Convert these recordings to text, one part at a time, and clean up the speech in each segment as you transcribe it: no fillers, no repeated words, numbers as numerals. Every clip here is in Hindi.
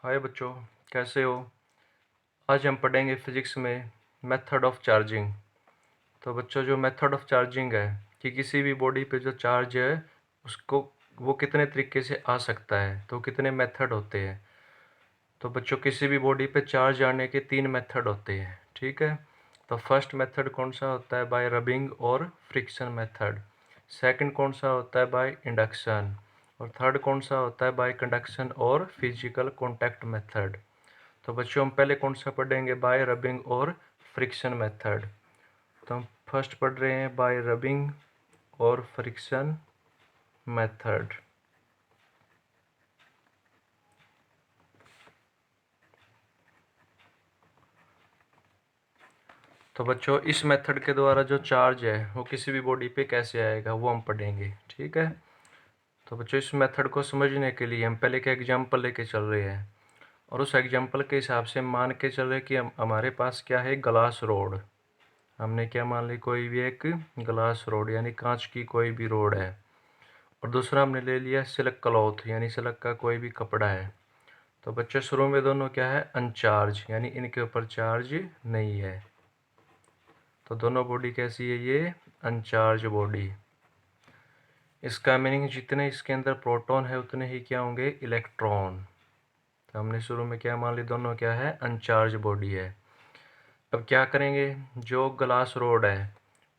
हाय बच्चों, कैसे हो। आज हम पढ़ेंगे फिजिक्स में मेथड ऑफ चार्जिंग। तो बच्चों, जो मेथड ऑफ चार्जिंग है कि किसी भी बॉडी पे जो चार्ज है उसको वो कितने तरीके से आ सकता है, तो कितने मेथड होते हैं। तो बच्चों, किसी भी बॉडी पे चार्ज आने के 3 मेथड होते हैं, ठीक है। तो फर्स्ट मेथड कौन सा होता है, बाय रबिंग और फ्रिक्शन मेथड। सेकंड कौन सा होता है, बाय इंडक्शन। और थर्ड कौन सा होता है, बाय कंडक्शन और फिजिकल कॉन्टैक्ट मेथड। तो बच्चों, हम पहले कौन सा पढ़ेंगे, बाय रबिंग और फ्रिक्शन मेथड। तो हम फर्स्ट पढ़ रहे हैं बाय रबिंग और फ्रिक्शन मेथड। तो बच्चों, इस मेथड के द्वारा जो चार्ज है वो किसी भी बॉडी पे कैसे आएगा वो हम पढ़ेंगे, ठीक है। तो बच्चों, इस मेथड को समझने के लिए हम पहले एक एग्जांपल लेके चल रहे हैं, और उस एग्जांपल के हिसाब से मान के चल रहे कि हमारे पास क्या है, ग्लास रोड। हमने क्या मान ली, कोई भी एक ग्लास रोड यानी कांच की कोई भी रोड है। और दूसरा हमने ले लिया सिल्क क्लॉथ यानी सिल्क का कोई भी कपड़ा है। तो बच्चों, शुरू में दोनों क्या है, अनचार्ज यानी इनके ऊपर चार्ज नहीं है। तो दोनों बॉडी कैसी है, ये अनचार्ज बॉडी। इसका मीनिंग जितने इसके अंदर प्रोटॉन है उतने ही क्या होंगे, इलेक्ट्रॉन। तो हमने शुरू में क्या मान ली, दोनों क्या है, अनचार्ज बॉडी है। अब क्या करेंगे, जो ग्लास रोड है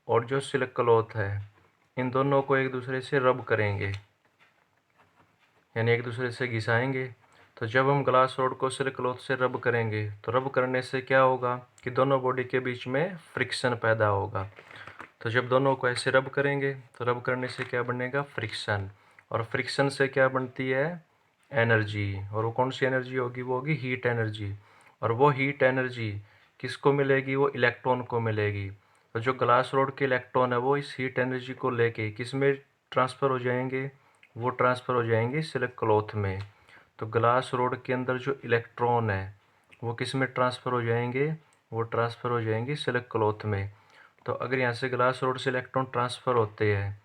और जो सिल्क क्लॉथ है इन दोनों को एक दूसरे से रब करेंगे यानी एक दूसरे से घिसाएंगे। तो जब हम ग्लास रोड को सिल्क क्लॉथ से रब करेंगे तो रब करने से क्या होगा कि दोनों बॉडी के बीच में फ्रिक्शन पैदा होगा। तो जब दोनों को ऐसे रब करेंगे तो रब करने से क्या बनेगा, फ्रिक्शन। और फ्रिक्शन से क्या बनती है, एनर्जी। और वो कौन सी एनर्जी होगी, वो होगी हीट एनर्जी। और वो हीट एनर्जी किसको मिलेगी, वो इलेक्ट्रॉन को मिलेगी। तो जो ग्लास रोड के इलेक्ट्रॉन है वो इस हीट एनर्जी को लेके किस में ट्रांसफ़र हो जाएंगे, वो ट्रांसफ़र हो जाएंगे सिल्क क्लॉथ में। तो ग्लास रोड के अंदर जो इलेक्ट्रॉन है वो किस में ट्रांसफ़र हो जाएंगे, वो ट्रांसफ़र हो जाएंगे सिल्क क्लॉथ में। तो अगर यहाँ से ग्लास रोड से इलेक्ट्रॉन ट्रांसफ़र होते हैं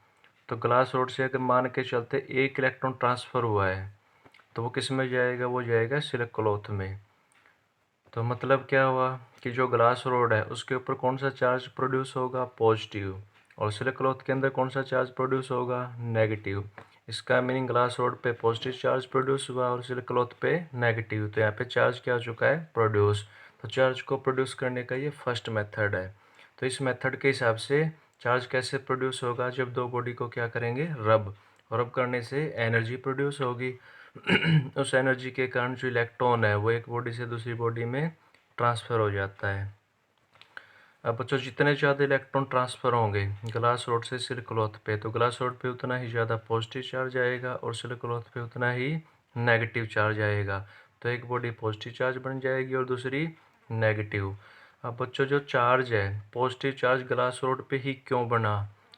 तो ग्लास रोड से अगर मान के चलते एक इलेक्ट्रॉन ट्रांसफ़र हुआ है तो वो किस में जाएगा, वो जाएगा सिल्क क्लॉथ में। तो मतलब क्या हुआ कि जो ग्लास रोड है उसके ऊपर कौन सा चार्ज प्रोड्यूस होगा, पॉजिटिव। और सिल्क क्लॉथ के अंदर कौन सा चार्ज प्रोड्यूस होगा, नेगेटिव। इसका मीनिंग ग्लास रोड पे पॉजिटिव चार्ज प्रोड्यूस हुआ और सिल्क क्लॉथ पे नेगेटिव। तो यहाँ पे चार्ज क्या हो चुका है, प्रोड्यूस। तो चार्ज को प्रोड्यूस करने का ये फर्स्ट मेथड है। तो इस मेथड के हिसाब से चार्ज कैसे प्रोड्यूस होगा, जब दो बॉडी को क्या करेंगे, रब। रब करने से एनर्जी प्रोड्यूस होगी। उस एनर्जी के कारण जो इलेक्ट्रॉन है वो एक बॉडी से दूसरी बॉडी में ट्रांसफ़र हो जाता है। अब बच्चों, जितने ज़्यादा इलेक्ट्रॉन ट्रांसफ़र होंगे ग्लास रोड से सिल्क क्लॉथ पे, तो ग्लास रोड पे उतना ही ज़्यादा पॉजिटिव चार्ज आएगा और सिल्क क्लॉथ पे उतना ही नेगेटिव चार्ज आएगा। तो एक बॉडी पॉजिटिव चार्ज बन जाएगी और दूसरी नेगेटिव। अब बच्चों, जो चार्ज है, पॉजिटिव चार्ज ग्लास रोड पे ही क्यों बना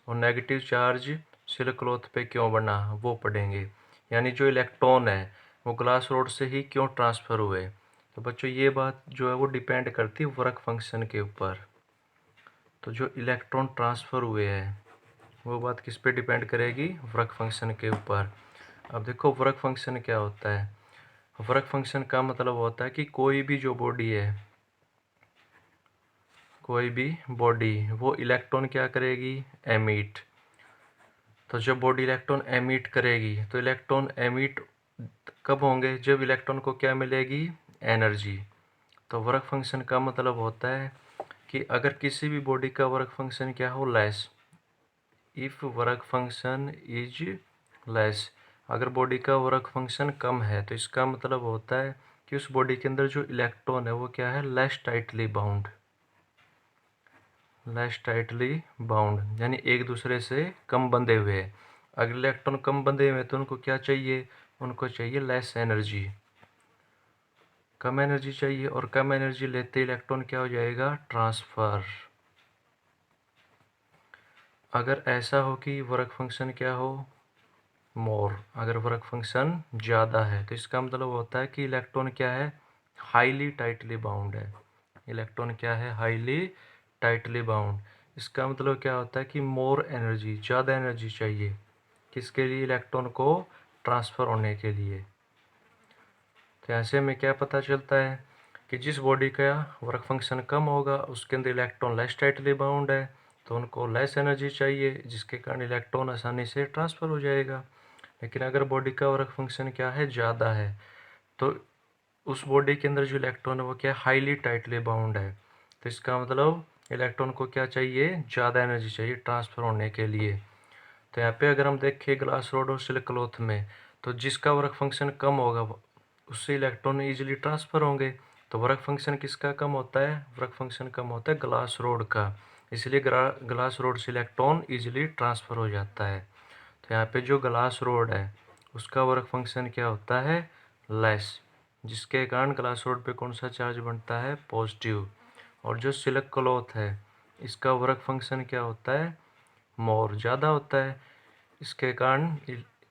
और नेगेटिव चार्ज सिल्क क्लॉथ पे क्यों बना, वो पढ़ेंगे। यानी जो इलेक्ट्रॉन है वो ग्लास रोड से ही क्यों ट्रांसफ़र हुए। तो बच्चों, ये बात जो है वो डिपेंड करती है वर्क फंक्शन के ऊपर। तो जो इलेक्ट्रॉन ट्रांसफ़र हुए हैं वो बात किस पे डिपेंड करेगी, वर्क फंक्शन के ऊपर। अब देखो, वर्क फंक्शन क्या होता है। वर्क फंक्शन का मतलब होता है कि कोई भी जो बॉडी है, कोई भी बॉडी वो इलेक्ट्रॉन क्या करेगी, एमिट। तो जब बॉडी इलेक्ट्रॉन एमिट करेगी तो इलेक्ट्रॉन एमिट कब होंगे, जब इलेक्ट्रॉन को क्या मिलेगी, एनर्जी। तो वर्क फंक्शन का मतलब होता है कि अगर किसी भी बॉडी का वर्क फंक्शन क्या हो, less. If work function is less, अगर बॉडी का वर्क फंक्शन कम है तो इसका मतलब होता है कि उस बॉडी के अंदर जो इलेक्ट्रॉन है वो क्या है, less tightly bound. Less tightly bound यानी एक दूसरे से कम बंधे हुए हैं। अगर इलेक्ट्रॉन कम बंधे हुए हैं तो उनको क्या चाहिए, उनको चाहिए लेस एनर्जी, कम एनर्जी चाहिए। और कम एनर्जी लेते इलेक्ट्रॉन क्या हो जाएगा, ट्रांसफ़र। अगर ऐसा हो कि वर्क फंक्शन क्या हो, मोर, अगर वर्क फंक्शन ज़्यादा है तो इसका मतलब होता है कि इलेक्ट्रॉन क्या है, हाईली टाइटली बाउंड है। इलेक्ट्रॉन क्या है, हाईली टाइटली बाउंड। इसका मतलब क्या होता है कि मोर एनर्जी, ज़्यादा एनर्जी चाहिए किसके लिए, इलेक्ट्रॉन को ट्रांसफ़र होने के लिए। तो यहाँ से हमें क्या पता चलता है कि जिस बॉडी का वर्क फंक्शन कम होगा उसके अंदर इलेक्ट्रॉन लेस टाइटली बाउंड है, तो उनको लेस एनर्जी चाहिए, जिसके कारण इलेक्ट्रॉन आसानी से ट्रांसफ़र हो जाएगा। लेकिन अगर बॉडी का वर्क फंक्शन क्या है, ज़्यादा है, तो उस बॉडी के अंदर जो इलेक्ट्रॉन है वो क्या हाईली टाइटली बाउंड है। तो इसका मतलब इलेक्ट्रॉन को क्या चाहिए, ज़्यादा एनर्जी चाहिए ट्रांसफ़र होने के लिए। तो यहाँ पे अगर हम देखें ग्लास रोड और सिल्क क्लॉथ में, तो जिसका वर्क फंक्शन कम होगा उससे इलेक्ट्रॉन इजीली ट्रांसफ़र होंगे। तो वर्क फंक्शन किसका कम होता है, वर्क फंक्शन कम होता है ग्लास रोड का, इसलिए ग्लास रोड से इलेक्ट्रॉन इजीली ट्रांसफ़र हो जाता है। तो यहाँ पे जो ग्लास रोड है उसका वर्क फंक्शन क्या होता है, लेस, जिसके कारण ग्लास रोड पे कौन सा चार्ज बनता है, पॉजिटिव। और जो सिल्क क्लॉथ है इसका वर्क फंक्शन क्या होता है, मोर, ज़्यादा होता है, इसके कारण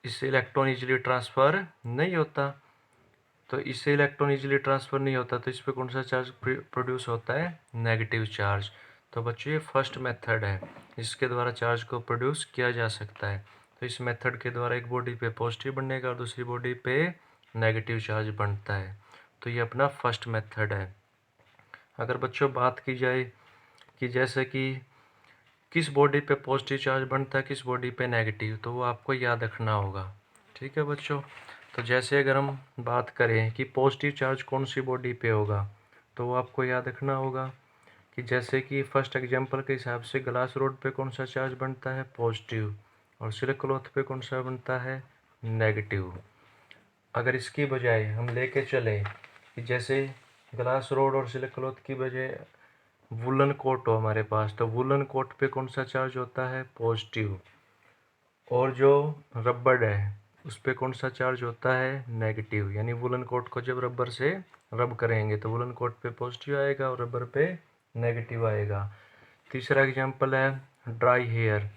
इससे इलेक्ट्रॉन इजीली ट्रांसफ़र नहीं होता। तो इससे इलेक्ट्रॉन इजीली ट्रांसफ़र नहीं होता, तो इस पर कौन सा चार्ज प्रोड्यूस होता है, नेगेटिव चार्ज। तो बच्चों ये फर्स्ट मेथड है जिसके द्वारा चार्ज को प्रोड्यूस किया जा सकता है। तो इस मेथड के द्वारा एक बॉडी पे पॉजिटिव बनेगा और दूसरी बॉडी पे नेगेटिव चार्ज बनता है। तो ये अपना फर्स्ट मेथड है। अगर बच्चों बात की जाए कि जैसे कि किस बॉडी पे पॉजिटिव चार्ज बनता है, किस बॉडी पे नेगेटिव, तो वो आपको याद रखना होगा। ठीक है बच्चों, तो जैसे अगर हम बात करें कि पॉजिटिव चार्ज कौन सी बॉडी पे होगा, तो वो आपको याद रखना होगा कि जैसे कि फर्स्ट एग्जांपल के हिसाब से ग्लास रोड पे कौन सा चार्ज बनता है, पॉजिटिव, और सिल्क क्लॉथ पे कौन सा बनता है, नेगेटिव। अगर इसकी बजाय हम लेके चले कि जैसे ग्लास रोड और सिल्क क्लॉथ की बजाय वुलन कोट हो हमारे पास, तो वुलन कोट पे कौन सा चार्ज होता है, पॉजिटिव, और जो रबड़ है उस पे कौन सा चार्ज होता है, नेगेटिव। यानी वुलन कोट को जब रबर से रब करेंगे तो वुलन कोट पे पॉजिटिव आएगा और रबर पे नेगेटिव आएगा। तीसरा एग्जांपल है ड्राई हेयर।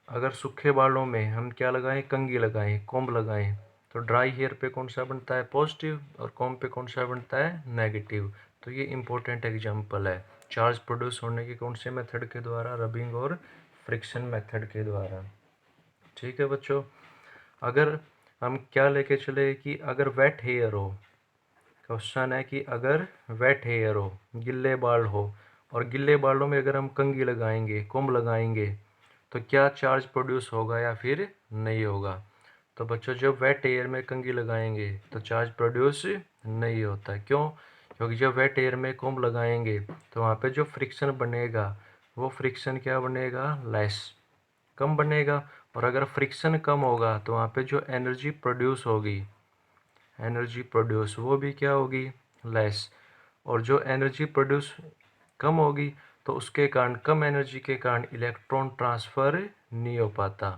अगर सूखे बालों में हम क्या लगाएं, कंघी लगाएं, कॉम्ब लगाएं, तो ड्राई हेयर पे कौन सा बनता है, पॉजिटिव, और कॉम्ब पे कौन सा बनता है, नेगेटिव। तो ये इंपॉर्टेंट एग्जांपल है चार्ज प्रोड्यूस होने की कौन से मेथड के द्वारा, रबिंग और फ्रिक्शन मेथड के द्वारा। ठीक है बच्चों, अगर हम क्या लेके चले कि अगर वेट हेयर हो, क्वेश्चन है कि अगर वेट हेयर हो, गिल्ले बाल हो, और गिल्ले बालों में अगर हम कंघी लगाएंगे, कॉम्ब लगाएंगे, तो क्या चार्ज प्रोड्यूस होगा या फिर नहीं होगा। तो बच्चों जब वेट एयर में कंघी लगाएंगे तो चार्ज प्रोड्यूस नहीं होता। क्यों, क्योंकि जब वेट एयर में कॉम्ब लगाएंगे तो वहाँ पे जो फ्रिक्शन बनेगा वो फ्रिक्शन क्या बनेगा, लेस, कम बनेगा। और अगर फ्रिक्शन कम होगा तो वहाँ पे जो एनर्जी प्रोड्यूस होगी, एनर्जी प्रोड्यूस वो भी क्या होगी, लेस। और जो एनर्जी प्रोड्यूस कम होगी तो उसके कारण, कम एनर्जी के कारण इलेक्ट्रॉन ट्रांसफ़र नहीं हो पाता।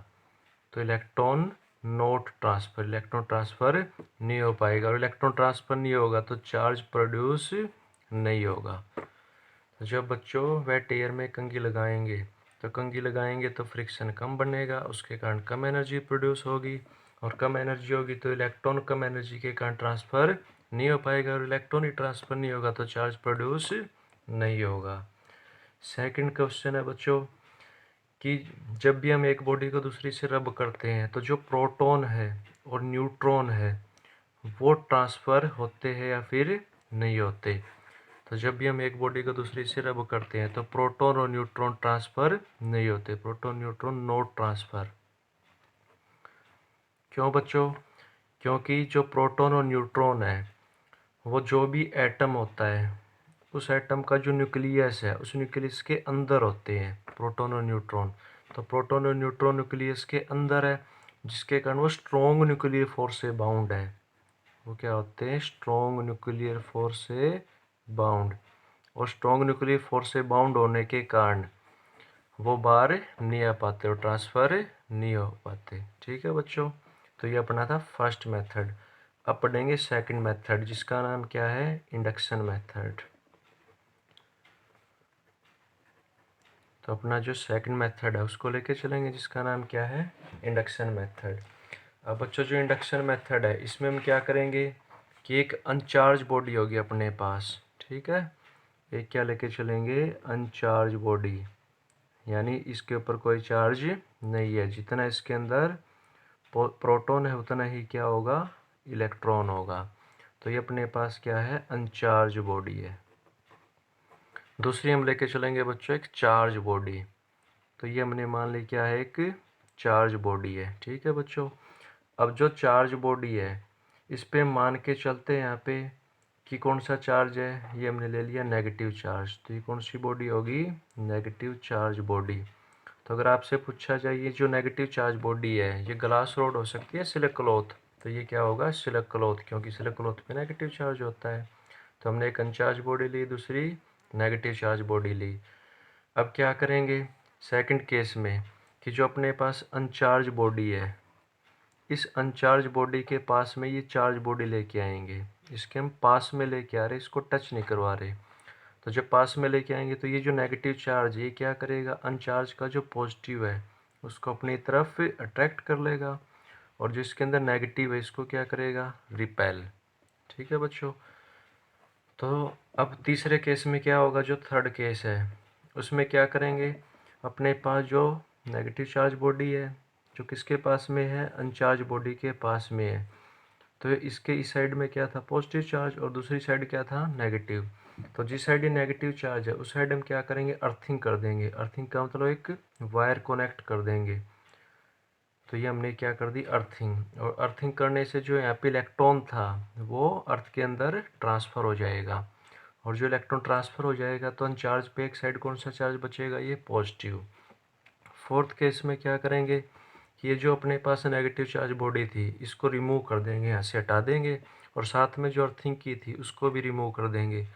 तो electron not transfer, electron transfer नहीं हो पाएगा, और इलेक्ट्रॉन ट्रांसफ़र नहीं होगा तो चार्ज प्रोड्यूस नहीं होगा। तो जब बच्चों वेट एयर में कंघी लगाएंगे तो कंघी लगाएंगे तो फ्रिक्शन कम बनेगा, उसके कारण कम एनर्जी प्रोड्यूस होगी, और कम एनर्जी होगी तो इलेक्ट्रॉन कम एनर्जी के कारण ट्रांसफ़र नहीं हो पाएगा, और इलेक्ट्रॉन ही ट्रांसफ़र नहीं होगा तो चार्ज प्रोड्यूस नहीं होगा। सेकंड क्वेश्चन है बच्चों कि जब भी हम एक बॉडी को दूसरी से रब करते हैं तो जो प्रोटॉन है और न्यूट्रॉन है वो ट्रांसफ़र होते हैं या फिर नहीं होते। तो जब भी हम एक बॉडी को दूसरी से रब करते हैं तो प्रोटॉन और न्यूट्रॉन ट्रांसफ़र नहीं होते, प्रोटॉन न्यूट्रॉन नॉट ट्रांसफ़र। क्यों बच्चों, क्योंकि जो प्रोटॉन और न्यूट्रॉन है वो जो भी एटम होता है उस एटम का जो न्यूक्लियस है उस न्यूक्लियस के अंदर होते हैं प्रोटॉन और न्यूट्रॉन। तो प्रोटॉन और न्यूट्रॉन न्यूक्लियस के अंदर है, जिसके कारण वो स्ट्रॉन्ग न्यूक्लियर फोर्स से बाउंड है। वो क्या होते हैं, स्ट्रॉन्ग न्यूक्लियर फोर्स से बाउंड। और स्ट्रॉन्ग न्यूक्लियर फोर्स से बाउंड होने के कारण वो बाहर नहीं आ पाते और ट्रांसफ़र नहीं हो पाते। ठीक है बच्चों, तो ये अपना था फर्स्ट मेथड। अब पढ़ेंगे सेकंड मेथड जिसका नाम क्या है, इंडक्शन मेथड। तो अपना जो सेकंड मेथड है उसको लेके चलेंगे जिसका नाम क्या है, इंडक्शन मेथड। अब बच्चों जो इंडक्शन मेथड है इसमें हम क्या करेंगे कि एक अनचार्ज बॉडी होगी अपने पास, ठीक है, एक क्या लेके चलेंगे, अनचार्ज बॉडी, यानी इसके ऊपर कोई चार्ज नहीं है, जितना इसके अंदर प्रोटॉन है उतना ही क्या होगा, इलेक्ट्रॉन होगा। तो ये अपने पास क्या है, अनचार्ज बॉडी है। दूसरी हम लेके चलेंगे बच्चों एक चार्ज बॉडी। तो ये हमने मान ली क्या है, एक चार्ज बॉडी है। ठीक है बच्चों, अब जो चार्ज बॉडी है इस पे मान के चलते हैं यहाँ पे कि कौन सा चार्ज है, ये हमने ले लिया नेगेटिव चार्ज। तो ये कौन सी बॉडी होगी, नेगेटिव चार्ज बॉडी। तो अगर आपसे पूछा जाए ये जो नेगेटिव चार्ज बॉडी है ये ग्लास रोड हो सकती है, सिलिक क्लॉथ, तो ये क्या होगा, सिलिक क्लॉथ, क्योंकि सिलिक क्लॉथ पे नेगेटिव चार्ज होता है। तो हमने एक अनचार्ज बॉडी ली, दूसरी नेगेटिव चार्ज बॉडी ली। अब क्या करेंगे सेकंड केस में कि जो अपने पास अनचार्ज बॉडी है, इस अनचार्ज बॉडी के पास में ये चार्ज बॉडी लेके आएंगे। इसके हम पास में लेके आ रहे, इसको टच नहीं करवा रहे। तो जब पास में लेके आएंगे तो ये जो नेगेटिव चार्ज ये क्या करेगा, अनचार्ज का जो पॉजिटिव है उसको अपनी तरफ अट्रैक्ट कर लेगा, और जो इसके अंदर नेगेटिव है इसको क्या करेगा, रिपेल। ठीक है बच्चों, तो अब तीसरे केस में क्या होगा, जो थर्ड केस है उसमें क्या करेंगे, अपने पास जो नेगेटिव चार्ज बॉडी है जो किसके पास में है, अनचार्ज बॉडी के पास में है। तो इसके इस साइड में क्या था, पॉजिटिव चार्ज, और दूसरी साइड क्या था, नेगेटिव। तो जिस साइड ये नेगेटिव चार्ज है उस साइड हम क्या करेंगे, अर्थिंग कर देंगे। अर्थिंग का मतलब एक वायर कनेक्ट कर देंगे। तो ये हमने क्या कर दी, अर्थिंग। और अर्थिंग करने से जो यहाँ पे इलेक्ट्रॉन था वो अर्थ के अंदर ट्रांसफ़र हो जाएगा, और जो इलेक्ट्रॉन ट्रांसफ़र हो जाएगा तो अनचार्ज पे एक साइड कौन सा चार्ज बचेगा, ये पॉजिटिव। फोर्थ केस में क्या करेंगे कि ये जो अपने पास नेगेटिव चार्ज बॉडी थी इसको रिमूव कर देंगे, यहाँ से हटा देंगे, और साथ में जो अर्थिंग की थी उसको भी रिमूव कर देंगे।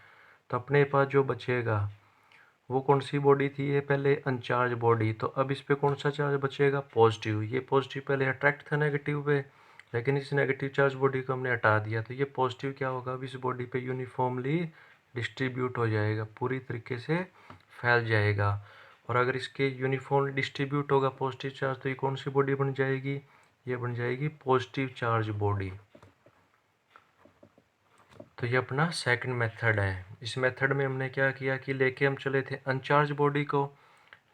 तो अपने पास जो बचेगा वो कौन सी बॉडी थी, ये पहले अनचार्ज बॉडी। तो अब इस पे कौन सा चार्ज बचेगा, पॉजिटिव। ये पॉजिटिव पहले अट्रैक्ट था नेगेटिव पे, लेकिन इस नेगेटिव चार्ज बॉडी को हमने हटा दिया, तो ये पॉजिटिव क्या होगा, अब इस बॉडी पे यूनिफॉर्मली डिस्ट्रीब्यूट हो जाएगा, पूरी तरीके से फैल जाएगा। और अगर इसके यूनिफॉर्मली डिस्ट्रीब्यूट होगा पॉजिटिव चार्ज तो ये कौन सी बॉडी बन जाएगी, ये बन जाएगी पॉजिटिव चार्ज बॉडी। तो ये अपना सेकंड मेथड है। इस मेथड में हमने क्या किया कि लेके हम चले थे अनचार्ज बॉडी को,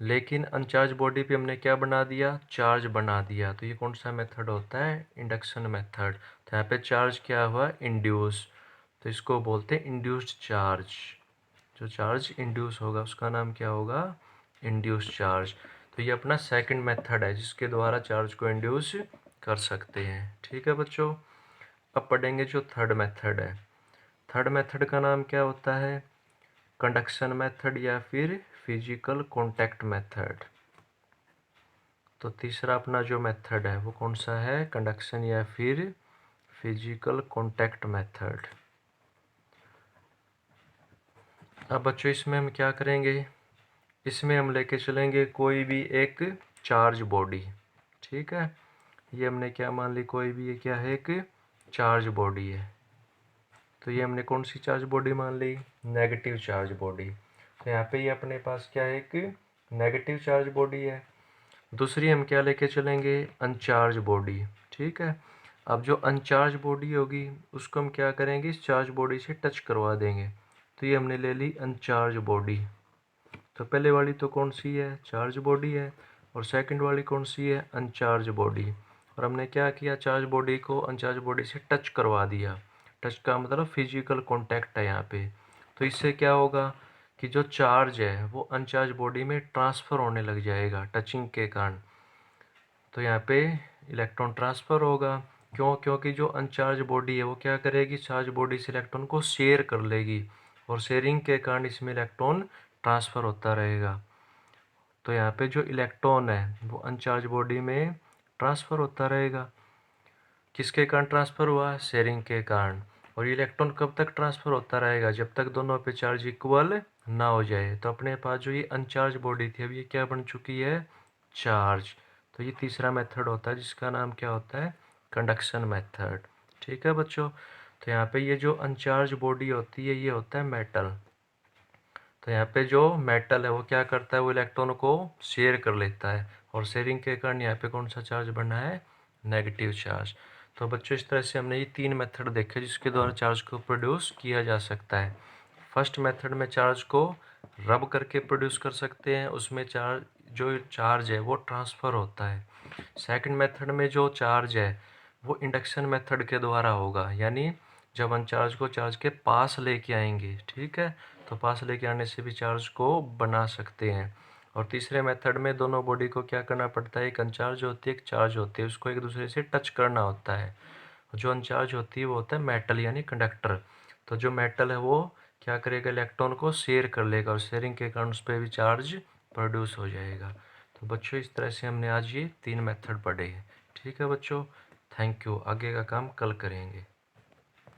लेकिन अनचार्ज बॉडी पे हमने क्या बना दिया, चार्ज बना दिया। तो ये कौन सा मेथड होता है, इंडक्शन मेथड। तो यहाँ पे चार्ज क्या हुआ, इंड्यूस, तो इसको बोलते हैं इंड्यूस्ड चार्ज। जो चार्ज इंड्यूस होगा उसका नाम क्या होगा, इंड्यूस्ड चार्ज। तो ये अपना सेकंड मेथड है जिसके द्वारा चार्ज को इंड्यूस कर सकते हैं। ठीक है बच्चों, अब पढ़ेंगे जो थर्ड मेथड है। थर्ड मेथड का नाम क्या होता है, कंडक्शन मेथड या फिर फिजिकल कॉन्टैक्ट मेथड। तो तीसरा अपना जो मेथड है वो कौन सा है, कंडक्शन या फिर फिजिकल कॉन्टैक्ट मेथड। अब बच्चों इसमें हम क्या करेंगे, इसमें हम लेके चलेंगे कोई भी एक चार्ज बॉडी। ठीक है, ये हमने क्या मान ली, कोई भी ये क्या है, एक चार्ज बॉडी है। तो ये हमने कौन सी चार्ज बॉडी मान ली, नेगेटिव चार्ज बॉडी। तो यहाँ पे ये अपने पास क्या है, एक नेगेटिव चार्ज बॉडी है। दूसरी हम क्या लेके चलेंगे, अनचार्ज बॉडी। ठीक है, अब जो अनचार्ज बॉडी होगी उसको हम क्या करेंगे, इस चार्ज बॉडी से टच करवा देंगे। तो ये हमने ले ली अनचार्ज बॉडी। तो पहले वाली तो कौन सी है, चार्ज बॉडी है, और सेकंड वाली कौन सी है, अनचार्ज बॉडी। और हमने क्या किया, चार्ज बॉडी को अनचार्ज बॉडी से टच करवा दिया। टच का मतलब फिजिकल कांटेक्ट है यहाँ पे। तो इससे क्या होगा कि जो चार्ज है वो अनचार्ज बॉडी में ट्रांसफ़र होने लग जाएगा टचिंग के कारण। तो यहाँ पे इलेक्ट्रॉन ट्रांसफ़र होगा, क्यों, क्योंकि जो अनचार्ज बॉडी है वो क्या करेगी, चार्ज बॉडी से इलेक्ट्रॉन को शेयर कर लेगी, और शेयरिंग के कारण इसमें इलेक्ट्रॉन ट्रांसफ़र होता रहेगा। तो यहाँ पे जो इलेक्ट्रॉन है वो अनचार्ज बॉडी में ट्रांसफ़र होता रहेगा। किसके कारण ट्रांसफ़र हुआ, शेयरिंग के कारण। और ये इलेक्ट्रॉन कब तक ट्रांसफ़र होता रहेगा, जब तक दोनों पे चार्ज इक्वल ना हो जाए। तो अपने पास जो ये अनचार्ज बॉडी थी अब ये क्या बन चुकी है, चार्ज। तो ये तीसरा मेथड होता है जिसका नाम क्या होता है, कंडक्शन मेथड। ठीक है बच्चों, तो यहाँ पे ये जो अनचार्ज बॉडी होती है ये होता है मेटल। तो यहाँ पे जो मेटल है वो क्या करता है, वो इलेक्ट्रॉन को शेयर कर लेता है, और शेयरिंग के कारण यहाँ पे कौन सा चार्ज बना है, नेगेटिव चार्ज। तो बच्चों इस तरह से हमने ये तीन मेथड देखे जिसके द्वारा चार्ज को प्रोड्यूस किया जा सकता है। फर्स्ट मेथड में चार्ज को रब करके प्रोड्यूस कर सकते हैं, उसमें जो चार्ज है वो ट्रांसफ़र होता है। सेकंड मेथड में जो चार्ज है वो इंडक्शन मेथड के द्वारा होगा, यानी जब हम चार्ज को चार्ज के पास लेके आएंगे, ठीक है, तो पास लेके आने से भी चार्ज को बना सकते हैं। और तीसरे मेथड में दोनों बॉडी को क्या करना पड़ता है, एक अनचार्ज होती है एक चार्ज होती है, उसको एक दूसरे से टच करना होता है। जो अनचार्ज होती है वो होता है मेटल यानी कंडक्टर। तो जो मेटल है वो क्या करेगा, इलेक्ट्रॉन को शेयर कर लेगा और शेयरिंग के कारण उस पर भी चार्ज प्रोड्यूस हो जाएगा। तो बच्चों इस तरह से हमने आज ये 3 मेथड पढ़े हैं। ठीक है बच्चों, थैंक यू। आगे का काम कल करेंगे।